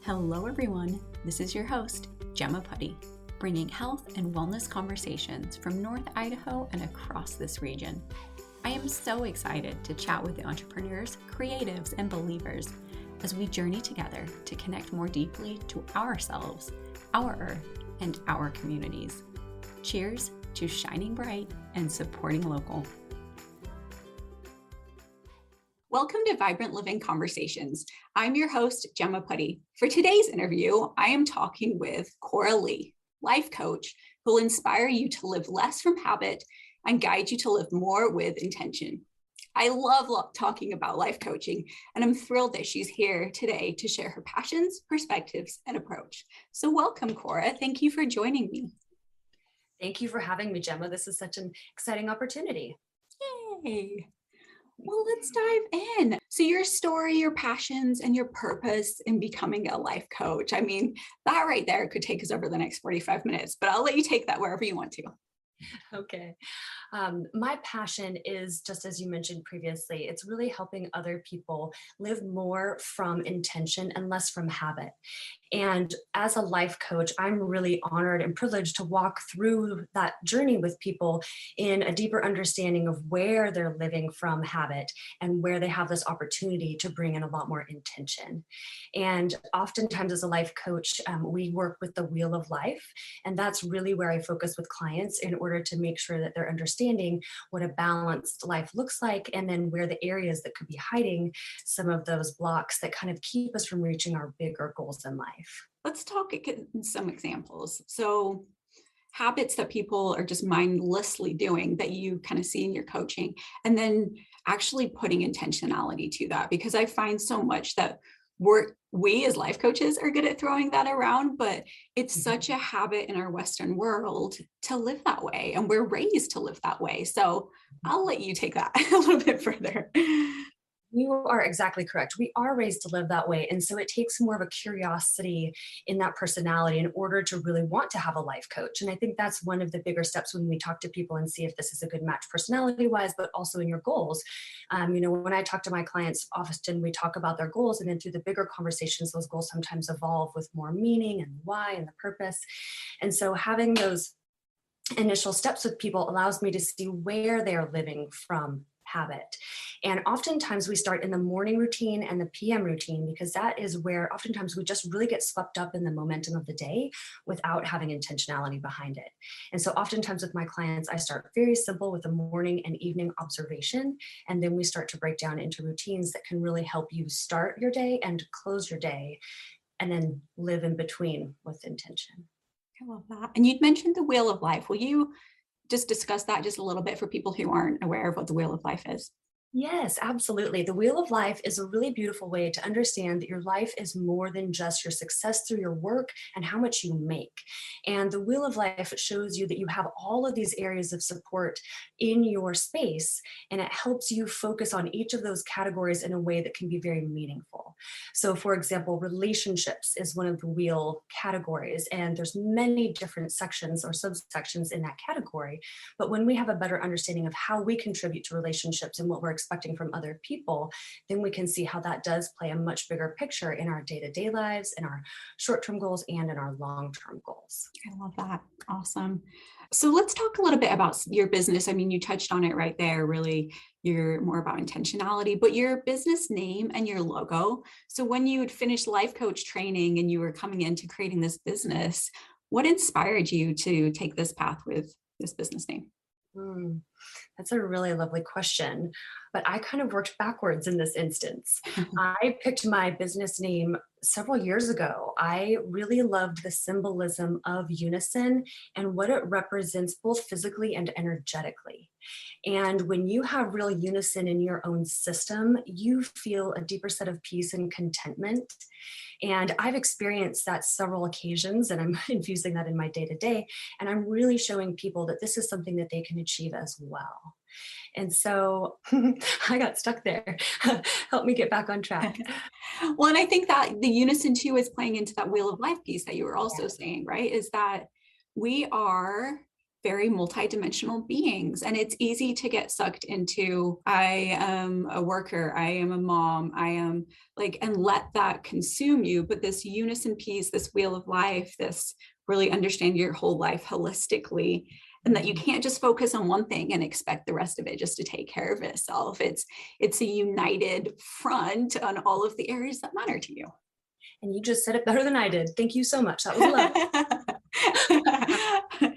Hello everyone, this is your host, Gemma, bringing health and wellness conversations from North Idaho and across this region. I am so excited to chat with the entrepreneurs, creatives, and believers as we journey together to connect more deeply to ourselves, our earth, and our communities. Cheers to shining bright and supporting local. Welcome to Vibrant Living Conversations. I'm your host, Gemma. For today's interview, I am talking with Cora Lee, life coach, who will inspire you to live less from habit and guide you to live more with intention. I love talking about life coaching, and I'm thrilled that she's here today to share her passions, perspectives, and approach. So welcome, Cora. Thank you for joining me. Thank you for having me, Gemma. This is such an exciting opportunity. Yay. Well, let's dive in. So your story, your passions, and your purpose in becoming a life coach. I mean, that right there could take us over the next 45 minutes, but I'll let you take that wherever you want to. Okay. My passion is, just as you mentioned previously, it's really helping other people live more from intention and less from habit. And as a life coach, I'm really honored and privileged to walk through that journey with people in a deeper understanding of where they're living from habit and where they have this opportunity to bring in a lot more intention. And oftentimes as a life coach, we work with the wheel of life. And that's really where I focus with clients in order to make sure that they're understanding what a balanced life looks like, and then where the areas that could be hiding some of those blocks that kind of keep us from reaching our bigger goals in life. Let's talk some examples. So habits that people are just mindlessly doing that you kind of see in your coaching, and then actually putting intentionality to that, because I find so much that we as life coaches are good at throwing that around, but it's such a habit in our Western world to live that way, and we're raised to live that way. So I'll let you take that a little bit further. You are exactly correct. We are raised to live that way. And so it takes more of a curiosity in that personality in order to really want to have a life coach. And I think that's one of the bigger steps when we talk to people and see if this is a good match personality-wise, but also in your goals. When I talk to my clients, often we talk about their goals, and then through the bigger conversations, those goals sometimes evolve with more meaning and why and the purpose. And so having those initial steps with people allows me to see where they are living from habit. And oftentimes we start in the morning routine and the PM routine, because that is where oftentimes we just really get swept up in the momentum of the day without having intentionality behind it. And so oftentimes with my clients, I start very simple with a morning and evening observation. And then we start to break down into routines that can really help you start your day and close your day, and then live in between with intention. I love that. And you'd mentioned the wheel of life. Will you just discuss that just a little bit for people who aren't aware of what the wheel of life is? Yes, absolutely. The wheel of life is a really beautiful way to understand that your life is more than just your success through your work and how much you make. And the wheel of life shows you that you have all of these areas of support in your space, and it helps you focus on each of those categories in a way that can be very meaningful. So for example, relationships is one of the wheel categories, and there's many different sections or subsections in that category. But when we have a better understanding of how we contribute to relationships and what we're expecting from other people, then we can see how that does play a much bigger picture in our day-to-day lives, in our short-term goals, and in our long-term goals. I love that. Awesome. So let's talk a little bit about your business. I mean, you touched on it right there. Really, you're more about intentionality, but your business name and your logo. So when you had finished life coach training and you were coming into creating this business, what inspired you to take this path with this business name? That's a really lovely question, but I kind of worked backwards in this instance. I picked my business name several years ago. I really loved the symbolism of Unison and what it represents both physically and energetically. And when you have real unison in your own system, you feel a deeper set of peace and contentment. And I've experienced that several occasions, and I'm infusing that in my day-to-day. And I'm really showing people that this is something that they can achieve as well. And so I got stuck there. Help me get back on track. Well, and I think that the Unison too is playing into that wheel of life piece that you were also saying, right? Is that we are very multidimensional beings. And it's easy to get sucked into, I am a worker, I am a mom, I am like, and let that consume you. But this unison piece, this wheel of life, this really understand your whole life holistically, and that you can't just focus on one thing and expect the rest of it just to take care of itself. It's a united front on all of the areas that matter to you. And you just said it better than I did. Thank you so much. That was love.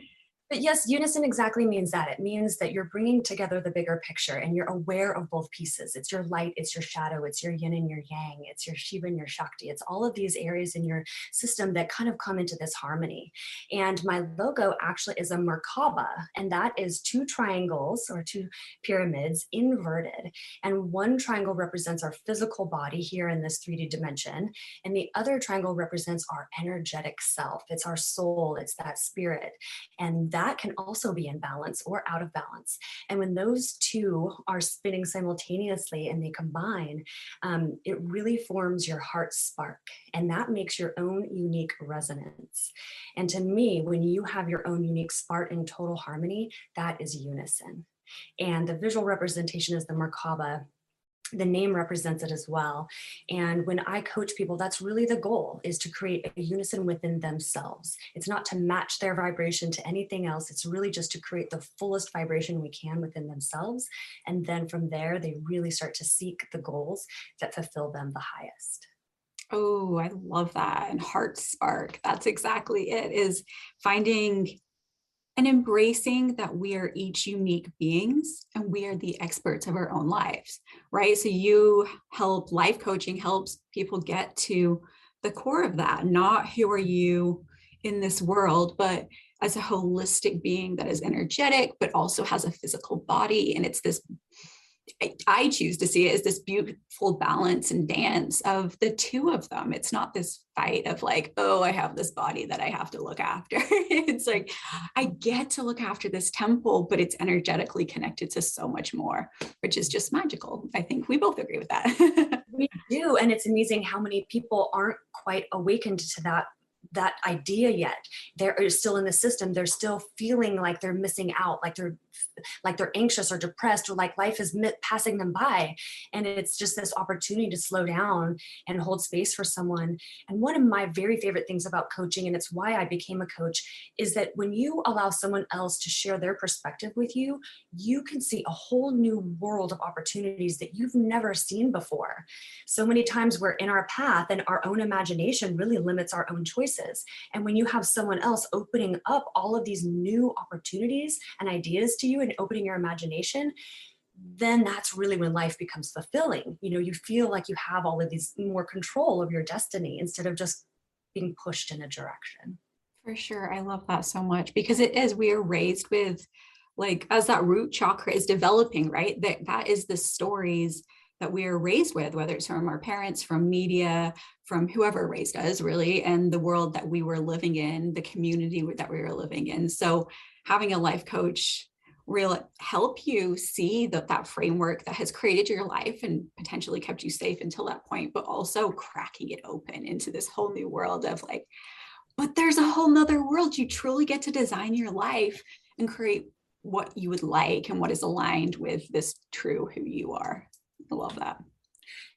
But yes, unison exactly means that. It means that you're bringing together the bigger picture and you're aware of both pieces. It's your light, it's your shadow, it's your yin and your yang, it's your Shiva and your Shakti. It's all of these areas in your system that kind of come into this harmony. And my logo actually is a Merkaba, and that is two triangles or two pyramids inverted. And one triangle represents our physical body here in this 3D dimension, and the other triangle represents our energetic self. It's our soul, it's that spirit. And that can also be in balance or out of balance. And when those two are spinning simultaneously and they combine, it really forms your heart spark. And that makes your own unique resonance. And to me, when you have your own unique spark in total harmony, that is unison. And the visual representation is the Merkaba. The name represents it as well. And when I coach people, that's really the goal, is to create a unison within themselves. It's not to match their vibration to anything else. It's really just to create the fullest vibration we can within themselves. And then from there, they really start to seek the goals that fulfill them the highest. Oh, I love that. And heart spark. That's exactly it, is finding and embracing that we are each unique beings and we are the experts of our own lives, right? So you help, life coaching helps people get to the core of that, not who are you in this world, but as a holistic being that is energetic, but also has a physical body. And it's this, I choose to see it as this beautiful balance and dance of the two of them. It's not this fight of like, oh, I have this body that I have to look after. It's like, I get to look after this temple, but it's energetically connected to so much more, which is just magical. I think we both agree with that. We do. And it's amazing how many people aren't quite awakened to that idea yet. They're still in the system. They're still feeling like they're missing out, like they're anxious or depressed, or like life is passing them by. And it's just this opportunity to slow down and hold space for someone. And one of my very favorite things about coaching, and it's why I became a coach, is that when you allow someone else to share their perspective with you, you can see a whole new world of opportunities that you've never seen before. So many times we're in our path and our own imagination really limits our own choices. And when you have someone else opening up all of these new opportunities and ideas to you and opening your imagination, then that's really when life becomes fulfilling. You know, you feel like you have all of these more control of your destiny instead of just being pushed in a direction. For sure. I love that so much, because it is, we are raised with, like, as that root chakra is developing, right? That is the stories that we are raised with, whether it's from our parents, from media, from whoever raised us really, and the world that we were living in, the community that we were living in. So having a life coach really help you see that framework that has created your life and potentially kept you safe until that point, but also cracking it open into this whole new world of like, but there's a whole nother world. You truly get to design your life and create what you would like and what is aligned with this true who you are. I love that.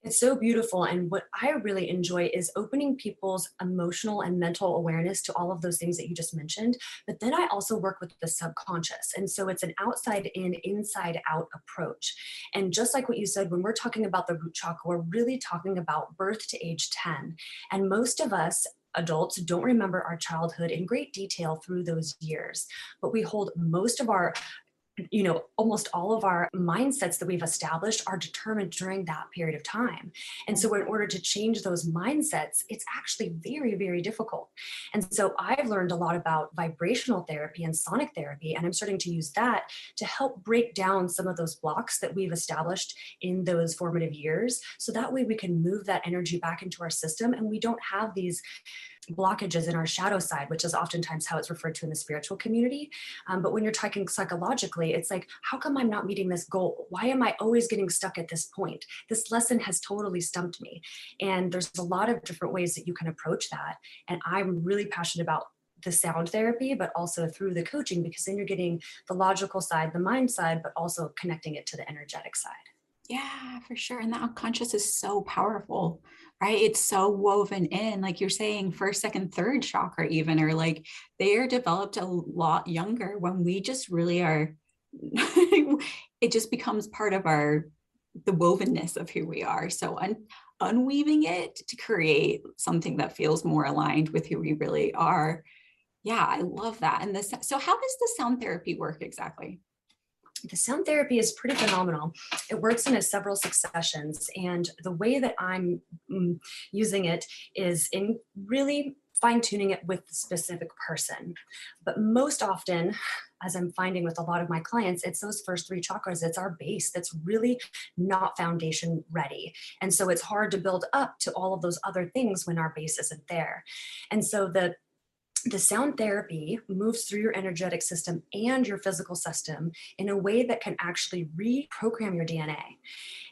It's so beautiful. And what I really enjoy is opening people's emotional and mental awareness to all of those things that you just mentioned. But then I also work with the subconscious. And so it's an outside in, inside out approach. And just like what you said, when we're talking about the root chakra, we're really talking about birth to age 10. And most of us adults don't remember our childhood in great detail through those years, but we hold most of our, almost all of our mindsets that we've established are determined during that period of time. And so in order to change those mindsets, it's actually very, very difficult. And so I've learned a lot about vibrational therapy and sonic therapy, and I'm starting to use that to help break down some of those blocks that we've established in those formative years. So that way we can move that energy back into our system and we don't have these blockages in our shadow side, which is oftentimes how it's referred to in the spiritual community. But when you're talking psychologically, it's like, how come I'm not meeting this goal? Why am I always getting stuck at this point? This lesson has totally stumped me. And there's a lot of different ways that you can approach that. And I'm really passionate about the sound therapy, but also through the coaching, because then you're getting the logical side, the mind side, but also connecting it to the energetic side. Yeah, for sure. And the unconscious is so powerful, right? It's so woven in, like you're saying, first, second, third chakra, even, or like they are developed a lot younger when we just really are, it just becomes part of the wovenness of who we are. So unweaving it to create something that feels more aligned with who we really are. Yeah, I love that. And this, so how does the sound therapy work exactly? The sound therapy is pretty phenomenal. It works in several successions. And the way that I'm using it is in really fine tuning it with the specific person. But most often, as I'm finding with a lot of my clients, it's those first three chakras. It's our base that's really not foundation ready. And so it's hard to build up to all of those other things when our base isn't there. And so the sound therapy moves through your energetic system and your physical system in a way that can actually reprogram your DNA.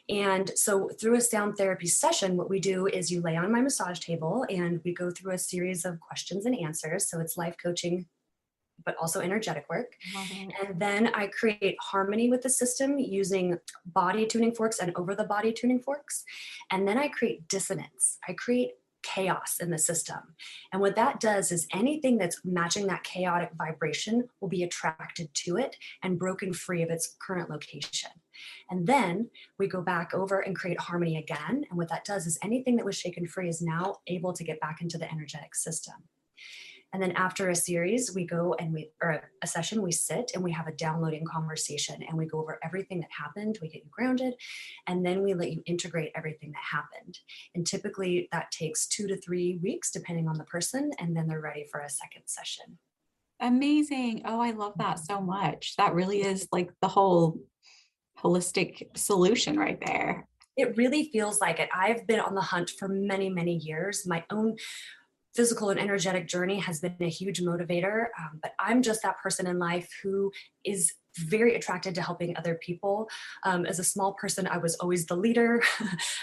And so through a sound therapy session, what we do is you lay on my massage table and we go through a series of questions and answers. So it's life coaching, but also energetic work. And then I create harmony with the system using body tuning forks and over the body tuning forks. And then I create dissonance. I create chaos in the system. And what that does is anything that's matching that chaotic vibration will be attracted to it and broken free of its current location. And then we go back over and create harmony again. And what that does is anything that was shaken free is now able to get back into the energetic system. And then after a series, we go and or a session, we sit and we have a downloading conversation and we go over everything that happened. We get you grounded and then we let you integrate everything that happened. And typically that takes 2 to 3 weeks, depending on the person. And then they're ready for a second session. Amazing. Oh, I love that so much. That really is like the whole holistic solution right there. It really feels like it. I've been on the hunt for many, many years. My own physical and energetic journey has been a huge motivator, but I'm just that person in life who is very attracted to helping other people. As a small person, I was always the leader.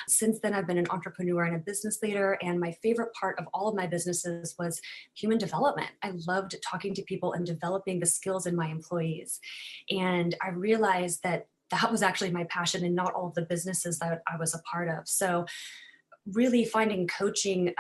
Since then, I've been an entrepreneur and a business leader. And my favorite part of all of my businesses was human development. I loved talking to people and developing the skills in my employees. And I realized that that was actually my passion and not all of the businesses that I was a part of. So really finding coaching,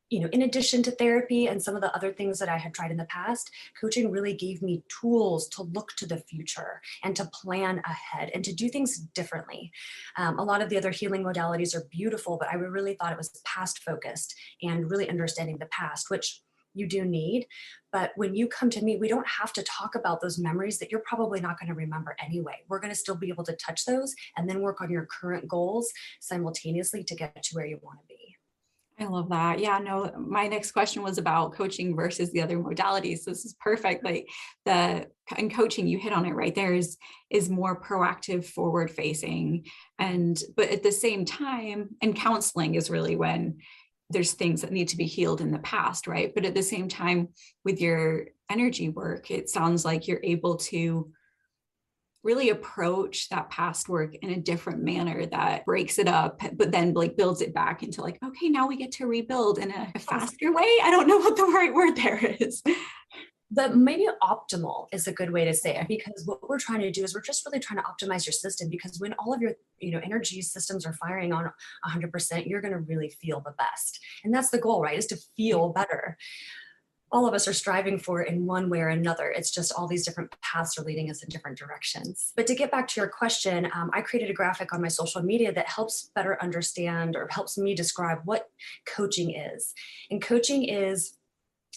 in addition to therapy and some of the other things that I had tried in the past, coaching really gave me tools to look to the future and to plan ahead and to do things differently. A lot of the other healing modalities are beautiful, but I really thought it was past focused and really understanding the past, which you do need. But when you come to me, we don't have to talk about those memories that you're probably not going to remember anyway. We're going to still be able to touch those and then work on your current goals simultaneously to get to where you want to be. I love that. Yeah, no, my next question was about coaching versus the other modalities. This is perfect. Like in coaching, you hit on it right there, is more proactive, forward facing. But at the same time, and counseling is really when there's things that need to be healed in the past, right? But at the same time, with your energy work, it sounds like you're able to really approach that past work in a different manner that breaks it up, but then like builds it back into like, okay, now we get to rebuild in a faster way. I don't know what the right word there is. But maybe optimal is a good way to say it, because what we're trying to do is we're just really trying to optimize your system, because when all of your energy systems are firing on 100%, you're going to really feel the best. And that's the goal, right? Is to feel better. All of us are striving for it in one way or another. It's just all these different paths are leading us in different directions. But to get back to your question, I created a graphic on my social media that helps better understand or helps me describe what coaching is. And coaching is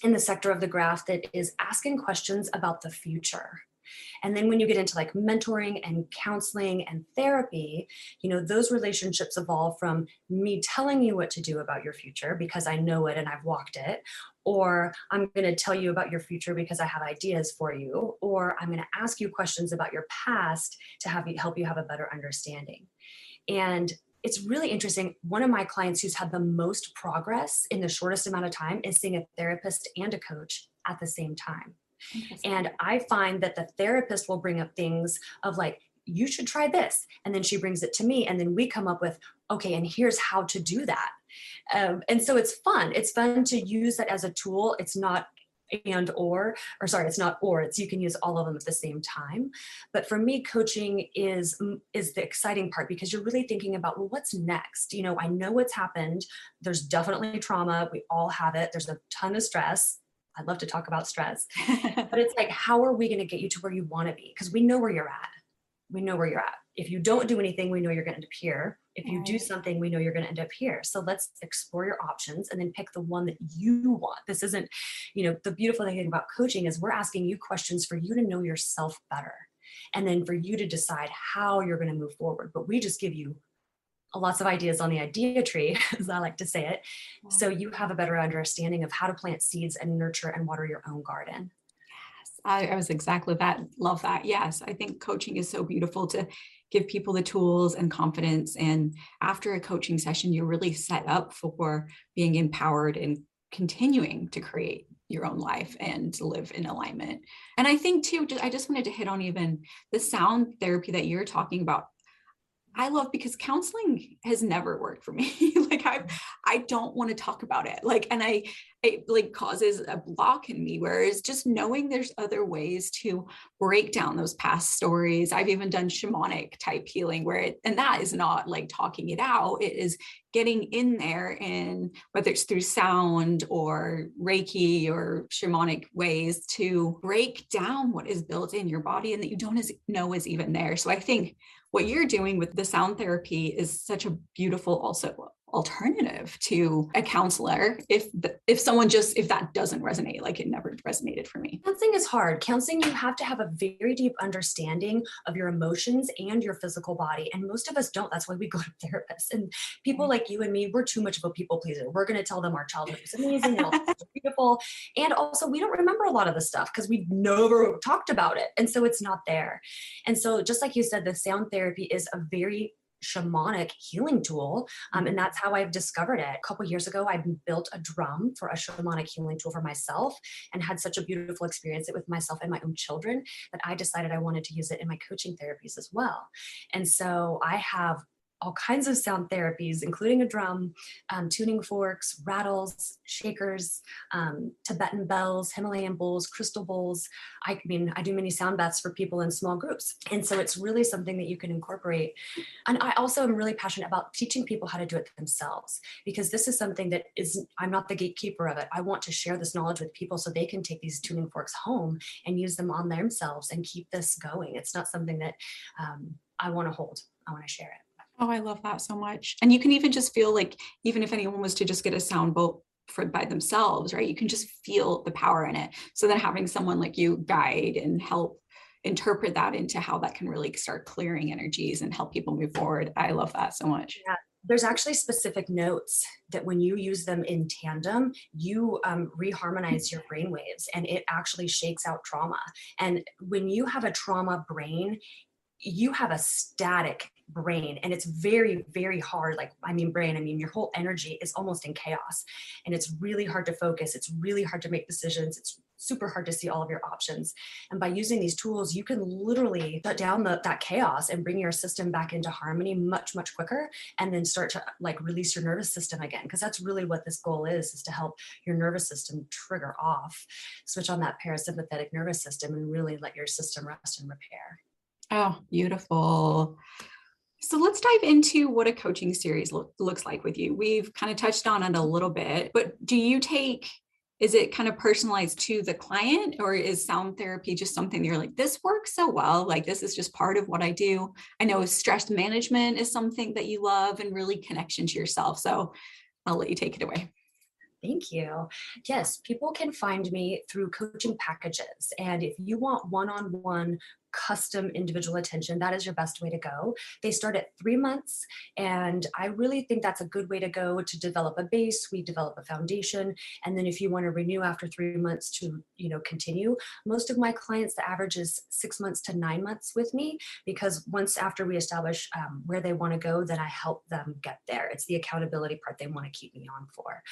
in the sector of the graph that is asking questions about the future. And then when you get into like mentoring and counseling and therapy, those relationships evolve from me telling you what to do about your future because I know it and I've walked it, or I'm going to tell you about your future because I have ideas for you, or I'm going to ask you questions about your past to help you have a better understanding. And it's really interesting. One of my clients who's had the most progress in the shortest amount of time is seeing a therapist and a coach at the same time. And I find that the therapist will bring up things of like, you should try this. And then she brings it to me. And then we come up with, okay, and here's how to do that. And so it's fun. It's fun to use that as a tool. It's not it's not or, it's you can use all of them at the same time. But for me, coaching is the exciting part, because you're really thinking about, well, what's next? I know what's happened. There's definitely trauma. We all have it. There's a ton of stress. I'd love to talk about stress, but it's like, how are we going to get you to where you want to be? Because we know where you're at. We know where you're at. If you don't do anything, we know you're going to end up here. If you do something, we know you're going to end up here. So let's explore your options and then pick the one that you want. This isn't, the beautiful thing about coaching is we're asking you questions for you to know yourself better, and then for you to decide how you're going to move forward. But we just give you lots of ideas on the idea tree, as I like to say it, so you have a better understanding of how to plant seeds and nurture and water your own garden. I was exactly that. Love that. Yes. I think coaching is so beautiful to give people the tools and confidence. And after a coaching session, you're really set up for being empowered and continuing to create your own life and to live in alignment. And I think too, I just wanted to hit on even the sound therapy that you're talking about. I love, because counseling has never worked for me. Like I don't want to talk about it. And it like causes a block in me. Whereas just knowing there's other ways to break down those past stories. I've even done shamanic type healing and that is not like talking it out. It is getting in there, and whether it's through sound or Reiki or shamanic ways to break down what is built in your body and that you don't know is even there. So I think what you're doing with the sound therapy is such a beautiful also alternative to a counselor if that doesn't resonate, like it never resonated for me. Counseling is hard. Counseling, you have to have a very deep understanding of your emotions and your physical body. And most of us don't. That's why we go to therapists. And people like you and me, we're too much of a people pleaser. We're going to tell them our childhood was amazing and all was beautiful. And also we don't remember a lot of the stuff because we've never talked about it. And so it's not there. And so just like you said, the sound therapy is a very shamanic healing tool. And that's how I've discovered it. A couple of years ago, I built a drum for a shamanic healing tool for myself and had such a beautiful experience with myself and my own children that I decided I wanted to use it in my coaching therapies as well. And so I have all kinds of sound therapies, including a drum, tuning forks, rattles, shakers, Tibetan bells, Himalayan bowls, crystal bowls. I do many sound baths for people in small groups. And so it's really something that you can incorporate. And I also am really passionate about teaching people how to do it themselves, because this is something that I'm not the gatekeeper of it. I want to share this knowledge with people so they can take these tuning forks home and use them on themselves and keep this going. It's not something that I want to hold. I want to share it. Oh, I love that so much. And you can even just feel like, even if anyone was to just get a sound bowl by themselves, right? You can just feel the power in it. So then having someone like you guide and help interpret that into how that can really start clearing energies and help people move forward. I love that so much. Yeah. There's actually specific notes that when you use them in tandem, you reharmonize your brain waves, and it actually shakes out trauma. And when you have a trauma brain, you have a static brain, and it's very, very hard. Your whole energy is almost in chaos, and it's really hard to focus. It's really hard to make decisions. It's super hard to see all of your options. And by using these tools, you can literally shut down that chaos and bring your system back into harmony much, much quicker, and then start to release your nervous system again. Because that's really what this goal is to help your nervous system trigger off, switch on that parasympathetic nervous system, and really let your system rest and repair. Oh, beautiful. So let's dive into what a coaching series looks like with you. We've kind of touched on it a little bit, but is it kind of personalized to the client, or is sound therapy just something that you're like, this works so well, like this is just part of what I do? I know stress management is something that you love and really connection to yourself. So I'll let you take it away. Thank you. Yes, people can find me through coaching packages. And if you want one-on-one custom individual attention, that is your best way to go. They start at 3 months. And I really think that's a good way to go to develop a base. We develop a foundation. And then if you want to renew after 3 months to, continue, most of my clients, the average is 6 months to 9 months with me, because once after we establish where they want to go, then I help them get there. It's the accountability part they want to keep me on for.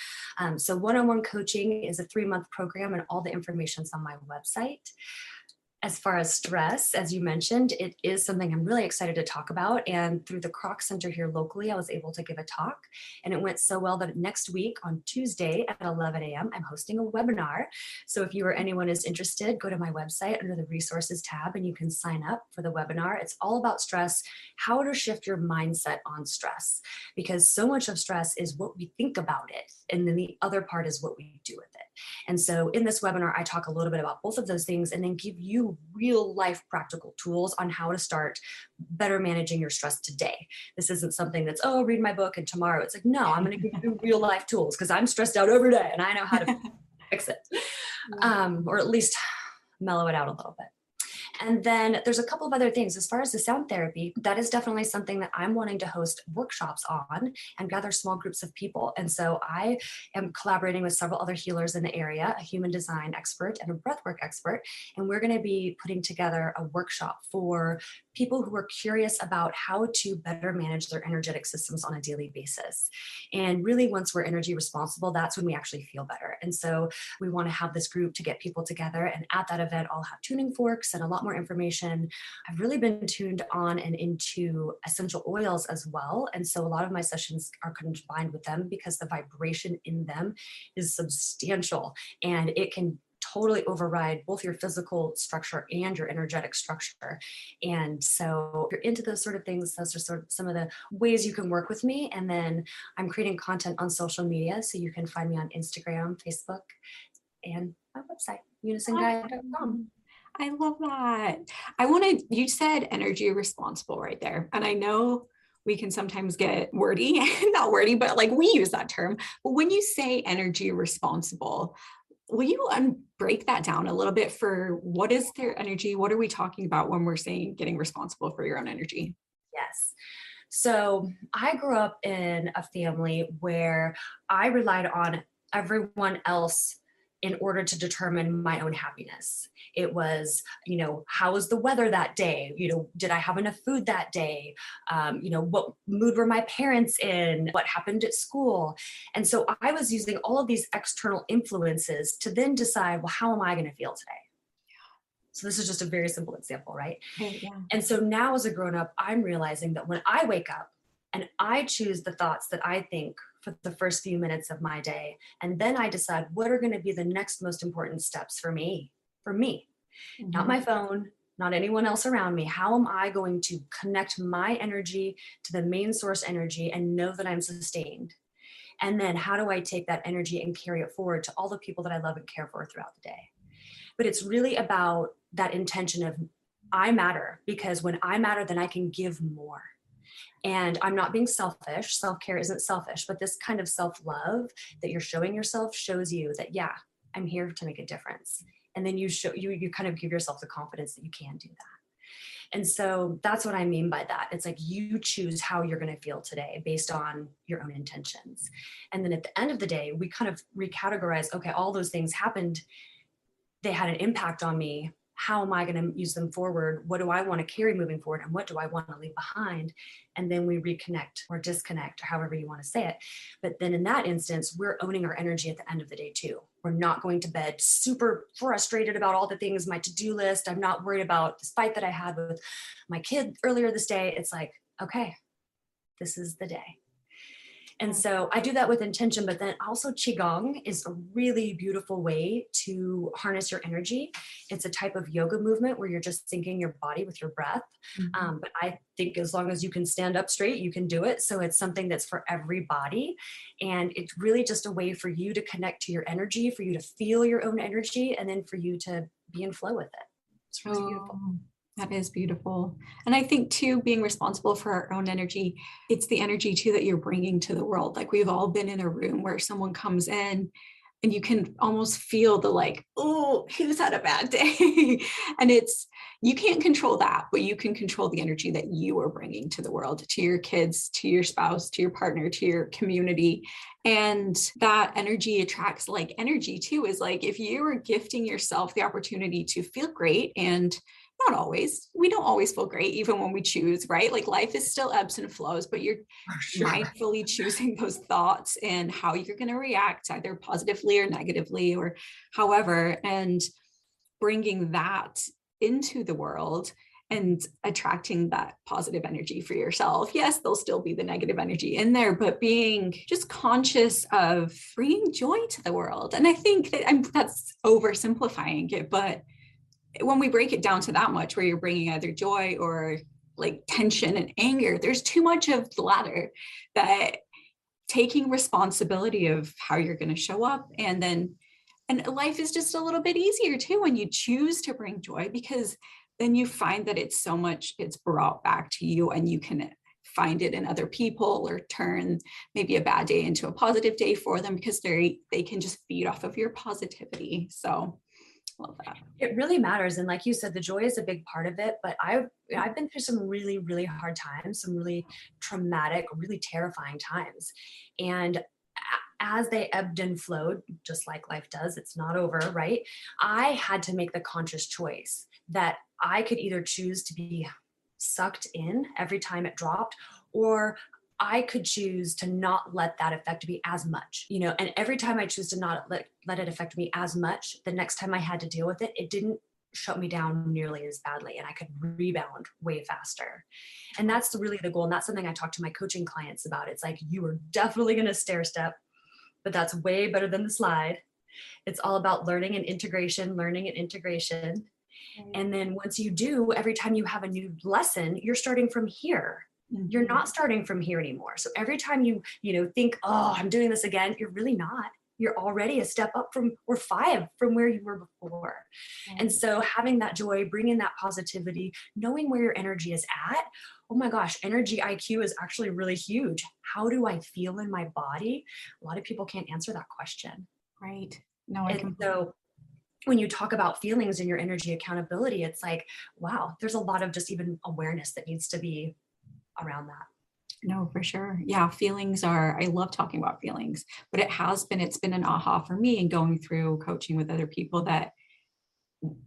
So one-on-one coaching is a 3-month program, and all the information's on my website. As far as stress, as you mentioned, it is something I'm really excited to talk about. And through the Croc Center here locally, I was able to give a talk. And it went so well that next week on Tuesday at 11 a.m., I'm hosting a webinar. So if you or anyone is interested, go to my website under the resources tab and you can sign up for the webinar. It's all about stress, how to shift your mindset on stress, because so much of stress is what we think about it. And then the other part is what we do with it. And so in this webinar, I talk a little bit about both of those things and then give you real life practical tools on how to start better managing your stress today. This isn't something that's, oh, read my book and tomorrow. It's like, no, I'm going to give you real life tools because I'm stressed out every day and I know how to fix it, or at least mellow it out a little bit. And then there's a couple of other things. As far as the sound therapy, that is definitely something that I'm wanting to host workshops on and gather small groups of people. And so I am collaborating with several other healers in the area, a human design expert and a breathwork expert. And we're going to be putting together a workshop for people who are curious about how to better manage their energetic systems on a daily basis. And really, once we're energy responsible, that's when we actually feel better. And so we want to have this group to get people together. And at that event, I'll have tuning forks and a lot more information. I've really been tuned on and into essential oils as well. And so a lot of my sessions are combined with them because the vibration in them is substantial and it can totally override both your physical structure and your energetic structure. And so if you're into those sort of things, those are sort of some of the ways you can work with me. And then I'm creating content on social media. So you can find me on Instagram, Facebook, and my website, unisonguide.com. I love that. You said energy responsible right there. And I know we can sometimes get wordy, not wordy, but like we use that term. But when you say energy responsible, will you break that down a little bit for what is their energy? What are we talking about when we're saying getting responsible for your own energy? Yes. So I grew up in a family where I relied on everyone else in order to determine my own happiness. It was, how was the weather that day? Did I have enough food that day? What mood were my parents in? What happened at school? And so I was using all of these external influences to then decide, well, how am I going to feel today? So this is just a very simple example, right? Okay, yeah. And so now as a grown-up, I'm realizing that when I wake up and I choose the thoughts that I think for the first few minutes of my day, and then I decide what are going to be the next most important steps for me, Mm-hmm. not my phone, not anyone else around me. How am I going to connect my energy to the main source energy and know that I'm sustained? And then how do I take that energy and carry it forward to all the people that I love and care for throughout the day? But it's really about that intention of I matter, because when I matter, then I can give more. And I'm not being selfish. Self-care isn't selfish, but this kind of self-love that you're showing yourself shows you that, yeah, I'm here to make a difference. And then you kind of give yourself the confidence that you can do that. And so that's what I mean by that. It's like you choose how you're going to feel today based on your own intentions. And then at the end of the day, we kind of recategorize, okay, all those things happened. They had an impact on me. How am I going to use them forward? What do I want to carry moving forward? And what do I want to leave behind? And then we reconnect or disconnect, or however you want to say it. But then in that instance, we're owning our energy at the end of the day too. We're not going to bed super frustrated about all the things, my to-do list. I'm not worried about this fight that I had with my kid earlier this day. It's like, okay, this is the day. And so I do that with intention, but then also Qigong is a really beautiful way to harness your energy. It's a type of yoga movement where you're just syncing your body with your breath. Mm-hmm. But I think as long as you can stand up straight, you can do it. So it's something that's for everybody. And it's really just a way for you to connect to your energy, for you to feel your own energy, and then for you to be in flow with it. It's really beautiful. That is beautiful. And I think too, being responsible for our own energy, it's the energy too that you're bringing to the world. Like we've all been in a room where someone comes in and you can almost feel the like, oh, who's had a bad day? And you can't control that, but you can control the energy that you are bringing to the world, to your kids, to your spouse, to your partner, to your community. And that energy attracts like energy too, is like if you are gifting yourself the opportunity to feel great, and not always, we don't always feel great, even when we choose, right? Like life is still ebbs and flows, but you're mindfully choosing those thoughts and how you're going to react, either positively or negatively or however, and bringing that into the world and attracting that positive energy for yourself. Yes, there'll still be the negative energy in there, but being just conscious of bringing joy to the world. And I think that that's oversimplifying it, but when we break it down to that much, where you're bringing either joy or like tension and anger, there's too much of the latter. That taking responsibility of how you're going to show up, and life is just a little bit easier too when you choose to bring joy, because then you find that it's brought back to you, and you can find it in other people, or turn maybe a bad day into a positive day for them, because they can just feed off of your positivity. So love that. It really matters. And like you said, the joy is a big part of it, but I've been through some really, really hard times, some really traumatic, really terrifying times. And as they ebbed and flowed, just like life does, it's not over, right? I had to make the conscious choice that I could either choose to be sucked in every time it dropped, or I could choose to not let that affect me as much, and every time I choose to not let it affect me as much, the next time I had to deal with it, it didn't shut me down nearly as badly, and I could rebound way faster. And that's really the goal. And that's something I talk to my coaching clients about. It's like, you are definitely going to stair step, but that's way better than the slide. It's all about learning and integration. And then once you do, every time you have a new lesson, you're starting from here. Mm-hmm. You're not starting from here anymore. So every time you think, oh, I'm doing this again, you're really not. You're already a step up or 5 from where you were before. Mm-hmm. And so having that joy, bringing that positivity, knowing where your energy is at. Oh my gosh, energy IQ is actually really huge. How do I feel in my body? A lot of people can't answer that question. Right. No, so when you talk about feelings and your energy accountability, it's like, wow, there's a lot of just even awareness that needs to be around that. No, for sure. Yeah. I love talking about feelings, but it's been an aha for me in going through coaching with other people, that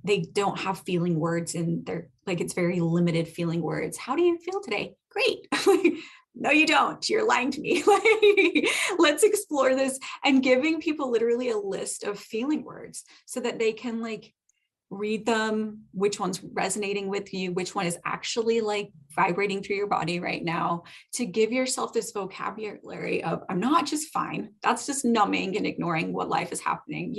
they don't have feeling words in their, like, it's very limited feeling words. How do you feel today? Great. No, you don't. You're lying to me. Let's explore this, and giving people literally a list of feeling words so that they can read them, which one's resonating with you, which one is actually vibrating through your body right now, to give yourself this vocabulary of, I'm not just fine. That's just numbing and ignoring what life is happening,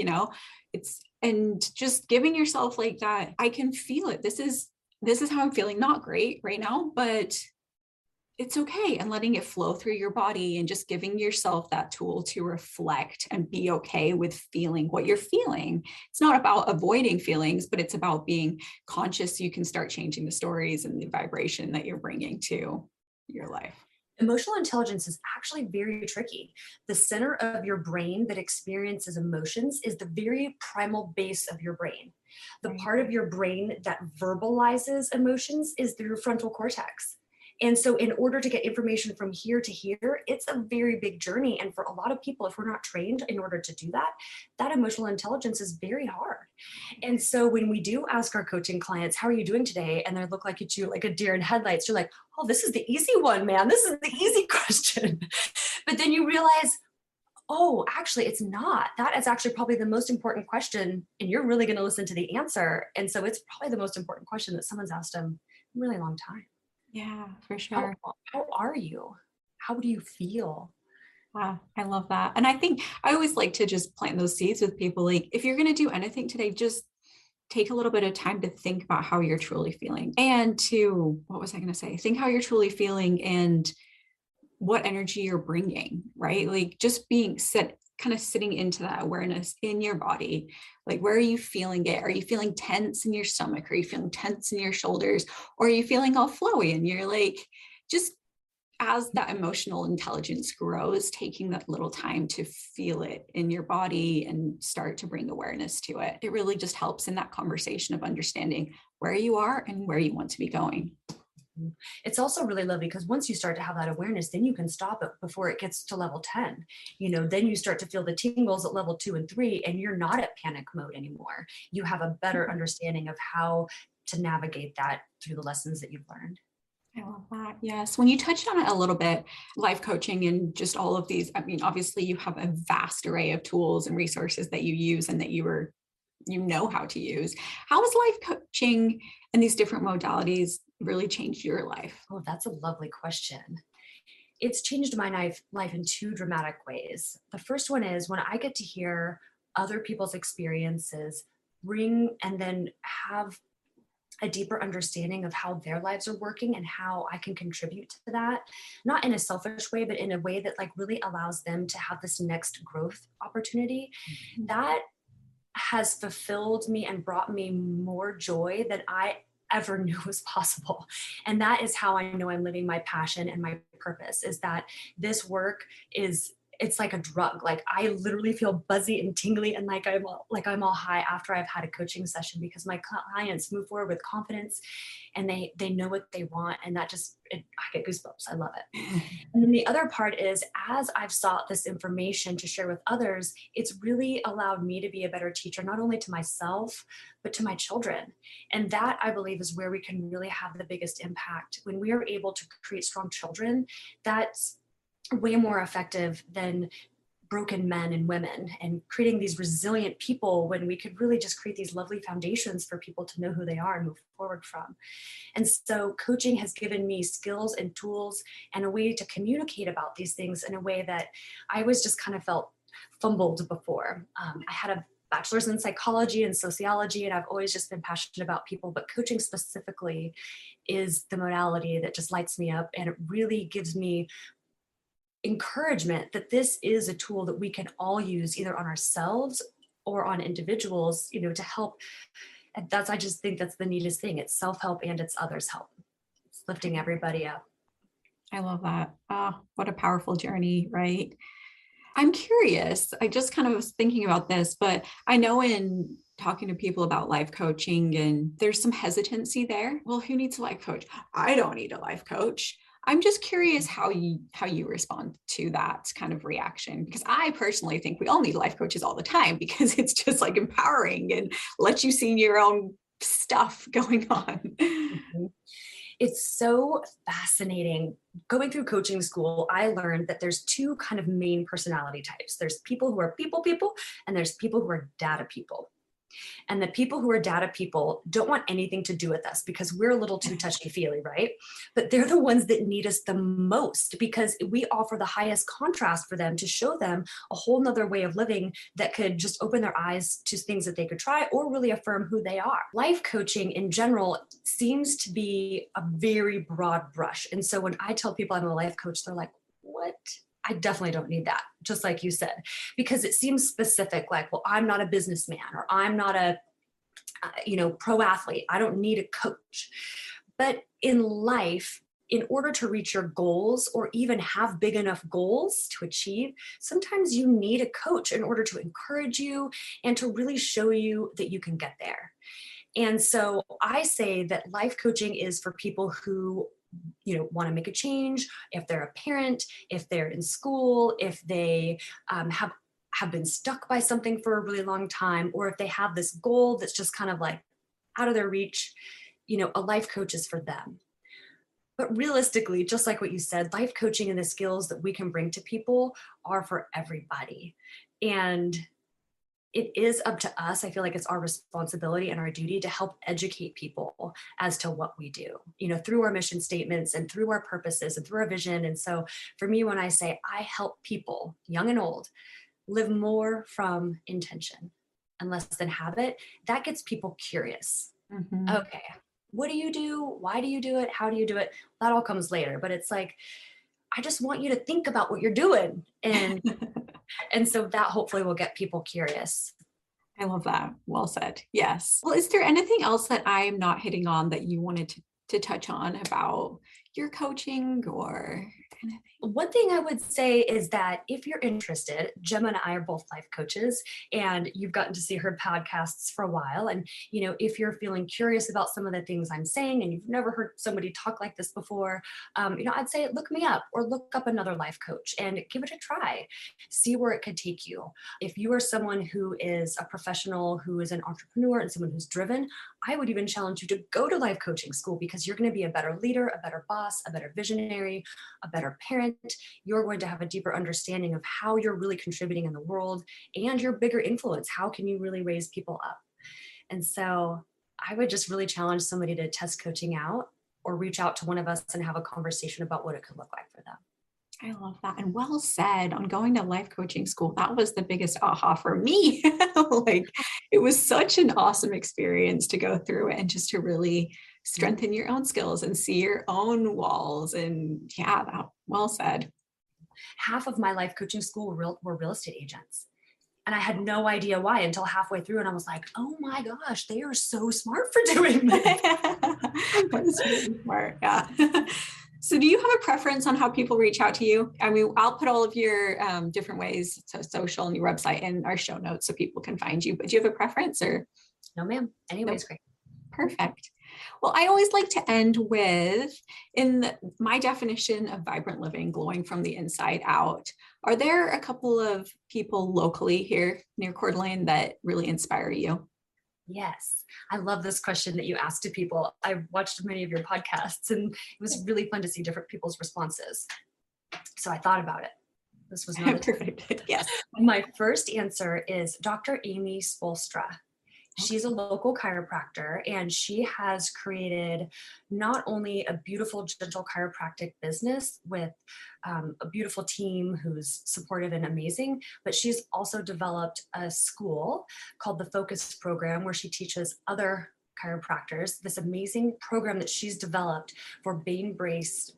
and just giving yourself that, I can feel it. This is how I'm feeling. Not great right now, but it's okay. And letting it flow through your body, and just giving yourself that tool to reflect and be okay with feeling what you're feeling. It's not about avoiding feelings, but it's about being conscious. You can start changing the stories and the vibration that you're bringing to your life. Emotional intelligence is actually very tricky. The center of your brain that experiences emotions is the very primal base of your brain. The part of your brain that verbalizes emotions is through your frontal cortex. And so in order to get information from here to here, it's a very big journey. And for a lot of people, if we're not trained in order to do that, that emotional intelligence is very hard. And so when we do ask our coaching clients, how are you doing today? And they look at you like a deer in headlights. You're like, oh, this is the easy one, man. This is the easy question. But then you realize, oh, actually, it's not. That is actually probably the most important question. And you're really going to listen to the answer. And so it's probably the most important question that someone's asked them in a really long time. Yeah, for sure. How are you? How do you feel? Wow, I love that. And I think I always like to just plant those seeds with people. If you're going to do anything today, just take a little bit of time to think about how you're truly feeling, and what was I going to say? Think how you're truly feeling and what energy you're bringing, right? Just kind of sitting into that awareness in your body. Where are you feeling it? Are you feeling tense in your stomach? Are you feeling tense in your shoulders? Or are you feeling all flowy? And you're just as that emotional intelligence grows, taking that little time to feel it in your body and start to bring awareness to it. It really just helps in that conversation of understanding where you are and where you want to be going. It's also really lovely because once you start to have that awareness, then you can stop it before it gets to level 10. Then you start to feel the tingles at level 2 and 3, and you're not at panic mode anymore. You have a better understanding of how to navigate that through the lessons that you've learned. I love that. Yes. When you touched on it a little bit, life coaching and just all of these, obviously you have a vast array of tools and resources that you use and that you were you know how to use. How has life coaching and these different modalities really changed your life? Oh, that's a lovely question. It's changed my life in two dramatic ways. The first one is when I get to hear other people's experiences, bring and then have a deeper understanding of how their lives are working and how I can contribute to that, not in a selfish way, but in a way that like really allows them to have this next growth opportunity. That has fulfilled me and brought me more joy than I ever knew was possible. And that is how I know I'm living my passion and my purpose, is that this work is, it's like a drug. Like I literally feel buzzy and tingly and I'm all high after I've had a coaching session, because my clients move forward with confidence and they know what they want, and that just I get goosebumps. I love it. And then the other part is, as I've sought this information to share with others, it's really allowed me to be a better teacher, not only to myself, but to my children. And that, I believe, is where we can really have the biggest impact. When we are able to create strong children, that's way more effective than broken men and women, and creating these resilient people, when we could really just create these lovely foundations for people to know who they are and move forward from. And so coaching has given me skills and tools and a way to communicate about these things in a way that I was just kind of felt fumbled before. I had a bachelor's in psychology and sociology, and I've always just been passionate about people, but coaching specifically is the modality that just lights me up, and it really gives me encouragement that this is a tool that we can all use either on ourselves or on individuals, to help. And I just think that's the neatest thing. It's self-help and it's others help. It's lifting everybody up. I love that. Oh, what a powerful journey, right? I'm curious. I just kind of was thinking about this, but I know in talking to people about life coaching, and there's some hesitancy there. Well, who needs a life coach? I don't need a life coach. I'm just curious how you respond to that kind of reaction, because I personally think we all need life coaches all the time, because it's just like empowering and lets you see your own stuff going on. Mm-hmm. It's so fascinating. Going through coaching school, I learned that there's two kind of main personality types. There's people who are people, and there's people who are data people. And the people who are data people don't want anything to do with us because we're a little too touchy-feely, right? But they're the ones that need us the most, because we offer the highest contrast for them to show them a whole nother way of living that could just open their eyes to things that they could try or really affirm who they are. Life coaching in general seems to be a very broad brush. And so when I tell people I'm a life coach, they're like, what? I definitely don't need that, just like you said, because it seems specific, like, well, I'm not a businessman, or I'm not a, pro athlete. I don't need a coach. But in life, in order to reach your goals or even have big enough goals to achieve, sometimes you need a coach in order to encourage you and to really show you that you can get there. And so I say that life coaching is for people who want to make a change, if they're a parent, if they're in school, if they have been stuck by something for a really long time, or if they have this goal that's just kind of like out of their reach, a life coach is for them. But realistically, just like what you said, life coaching and the skills that we can bring to people are for everybody. And it is up to us. I feel like it's our responsibility and our duty to help educate people as to what we do, through our mission statements and through our purposes and through our vision. And so for me, when I say I help people, young and old, live more from intention and less than habit, that gets people curious. Mm-hmm. Okay, what do you do? Why do you do it? How do you do it? That all comes later. But it's like, I just want you to think about what you're doing. And so that hopefully will get people curious. I love that. Well said. Yes. Well, is there anything else that I'm not hitting on that you wanted to touch on about your coaching or anything? One thing I would say is that if you're interested, Gemma and I are both life coaches, and you've gotten to see her podcasts for a while. And, if you're feeling curious about some of the things I'm saying and you've never heard somebody talk like this before, I'd say look me up or look up another life coach and give it a try. See where it could take you. If you are someone who is a professional, who is an entrepreneur, and someone who's driven, I would even challenge you to go to life coaching school, because you're going to be a better leader, a better boss, a better visionary, a better parent. You're going to have a deeper understanding of how you're really contributing in the world and your bigger influence. How can you really raise people up? And so I would just really challenge somebody to test coaching out or reach out to one of us and have a conversation about what it could look like for them. I love that. And well said on going to life coaching school. That was the biggest aha for me. Like it was such an awesome experience to go through it and just to really strengthen your own skills and see your own walls. And yeah, that well said. Half of my life coaching school were real estate agents. And I had no idea why until halfway through. And I was like, oh my gosh, they are so smart for doing this. That's really smart. Yeah. So do you have a preference on how people reach out to you? I mean, I'll put all of your different ways to social and your website in our show notes so people can find you, but do you have a preference or? No, ma'am. Anyways, Nope. great. Perfect. Well, I always like to end with, my definition of vibrant living, glowing from the inside out. Are there a couple of people locally here near Coeur d'Alene that really inspire you? Yes. I love this question that you ask to people. I watched many of your podcasts and it was really fun to see different people's responses. So I thought about it. This was not a Perfect. Yes. My first answer is Dr. Amy Spolstra. She's a local chiropractor and she has created not only a beautiful, gentle chiropractic business with a beautiful team who's supportive and amazing, but she's also developed a school called the Focus Program where she teaches other chiropractors this amazing program that she's developed for brain-based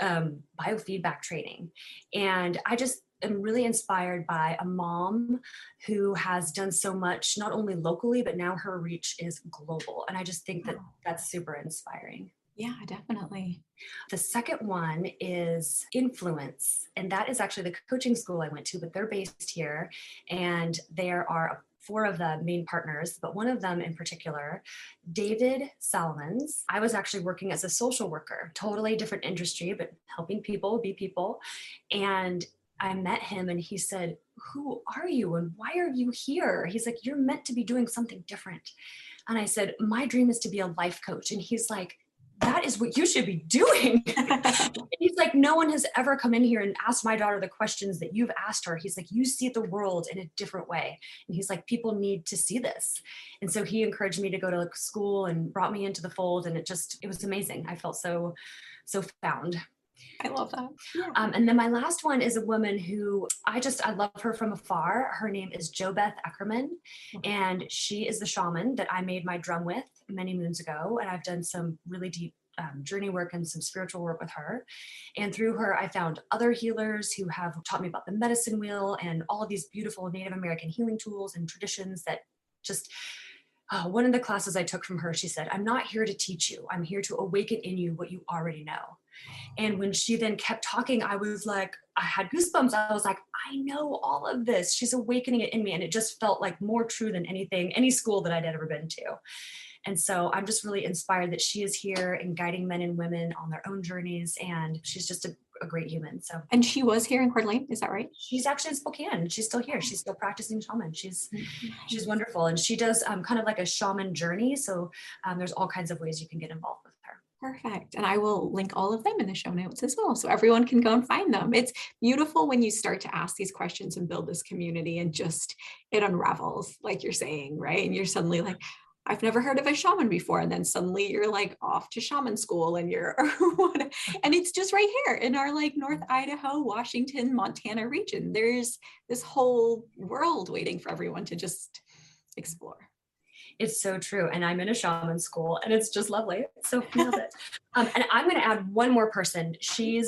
biofeedback training. And I just am really inspired by a mom who has done so much, not only locally, but now her reach is global. And I just think that that's super inspiring. Yeah, definitely. The second one is Influence. And that is actually the coaching school I went to, but they're based here. And there are 4 of the main partners, but one of them in particular, David Salomons. I was actually working as a social worker, totally different industry, but helping people be people. And I met him and he said, who are you and why are you here? He's like, you're meant to be doing something different. And I said, my dream is to be a life coach. And he's like, that is what you should be doing. He's like, no one has ever come in here and asked my daughter the questions that you've asked her. He's like, you see the world in a different way. And he's like, people need to see this. And so he encouraged me to go to school and brought me into the fold. And it was amazing. I felt so found. I love that. Yeah. And then my last one is a woman who I love her from afar. Her name is JoBeth Eckerman, and she is the shaman that I made my drum with many moons ago. And I've done some really deep journey work and some spiritual work with her. And through her, I found other healers who have taught me about the medicine wheel and all of these beautiful Native American healing tools and traditions that just one of the classes I took from her, she said, I'm not here to teach you. I'm here to awaken in you what you already know. And when she then kept talking, I was like, I had goosebumps. I was like, I know all of this. She's awakening it in me. And it just felt like more true than any school that I'd ever been to. And so I'm just really inspired that she is here and guiding men and women on their own journeys. And she's just a great human. So, and she was here in Coeur d'Alene, is that right? She's actually in Spokane. She's still here. She's still practicing shaman. She's wonderful. And she does kind of like a shaman journey. So there's all kinds of ways you can get involved with her. Perfect. And I will link all of them in the show notes as well, so everyone can go and find them. It's beautiful when you start to ask these questions and build this community and just it unravels, like you're saying, right? And you're suddenly like, I've never heard of a shaman before. And then suddenly you're like off to shaman school and and it's just right here in our like North Idaho, Washington, Montana region. There's this whole world waiting for everyone to just explore. It's so true. And I'm in a shaman school and it's just lovely. So nailed it. And I'm going to add one more person. She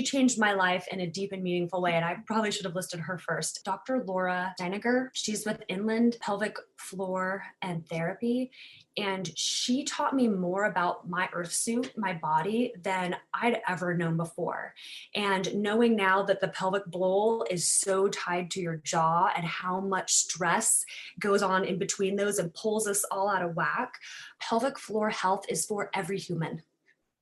changed my life in a deep and meaningful way. And I probably should have listed her first. Dr. Laura Steiniger. She's with Inland Pelvic Floor and Therapy. And she taught me more about my earth suit, my body, than I'd ever known before. And knowing now that the pelvic bowl is so tied to your jaw and how much stress goes on in between those and pulls us all out of whack, pelvic floor health is for every human,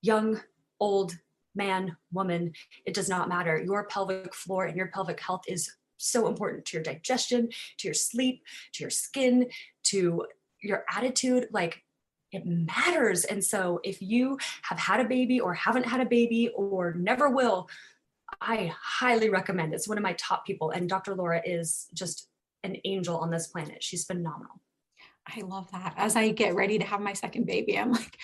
young, old, man, woman, it does not matter. Your pelvic floor and your pelvic health is so important to your digestion, to your sleep, to your skin, to your attitude. Like, it matters. And so if you have had a baby or haven't had a baby or never will, I highly recommend it. It's one of my top people. And Dr. Laura is just an angel on this planet. She's phenomenal. I love that. As I get ready to have my second baby, I'm like,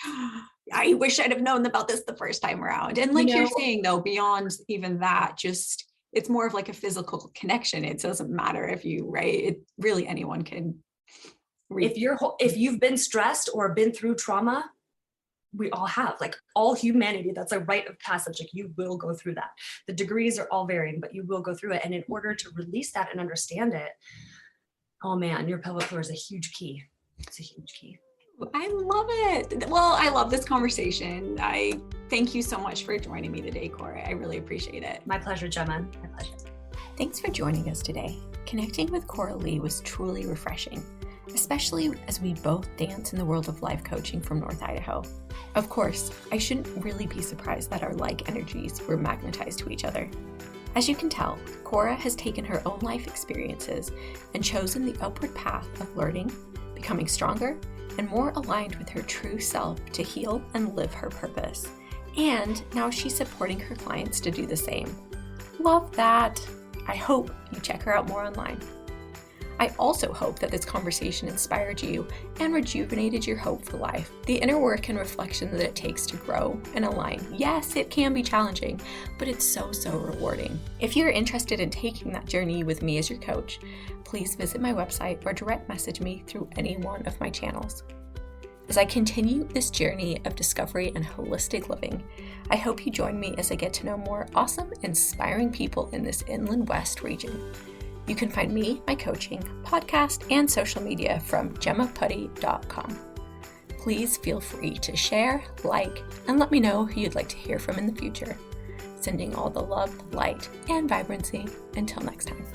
I wish I'd have known about this the first time around. And like you're saying though, beyond even that, just it's more of like a physical connection. It doesn't matter if you, right? It really anyone can. If you've been stressed or been through trauma, we all have, like all humanity, that's a rite of passage. Like you will go through that. The degrees are all varying, but you will go through it. And in order to release that and understand it, oh man, your pelvic floor is a huge key. It's a huge key. I love it. Well, I love this conversation. I thank you so much for joining me today, Cora. I really appreciate it. My pleasure, Gemma. My pleasure. Thanks for joining us today. Connecting with Cora Lee was truly refreshing, especially as we both dance in the world of life coaching from North Idaho. Of course, I shouldn't really be surprised that our like energies were magnetized to each other. As you can tell, Cora has taken her own life experiences and chosen the upward path of learning, becoming stronger, and more aligned with her true self to heal and live her purpose. And now she's supporting her clients to do the same. Love that! I hope you check her out more online. I also hope that this conversation inspired you and rejuvenated your hope for life. The inner work and reflection that it takes to grow and align. Yes, it can be challenging, but it's so rewarding. If you're interested in taking that journey with me as your coach, please visit my website or direct message me through any one of my channels. As I continue this journey of discovery and holistic living, I hope you join me as I get to know more awesome, inspiring people in this Inland West region. You can find me, my coaching, podcast, and social media from gemmaputty.com. Please feel free to share, like, and let me know who you'd like to hear from in the future. Sending all the love, light, and vibrancy. Until next time.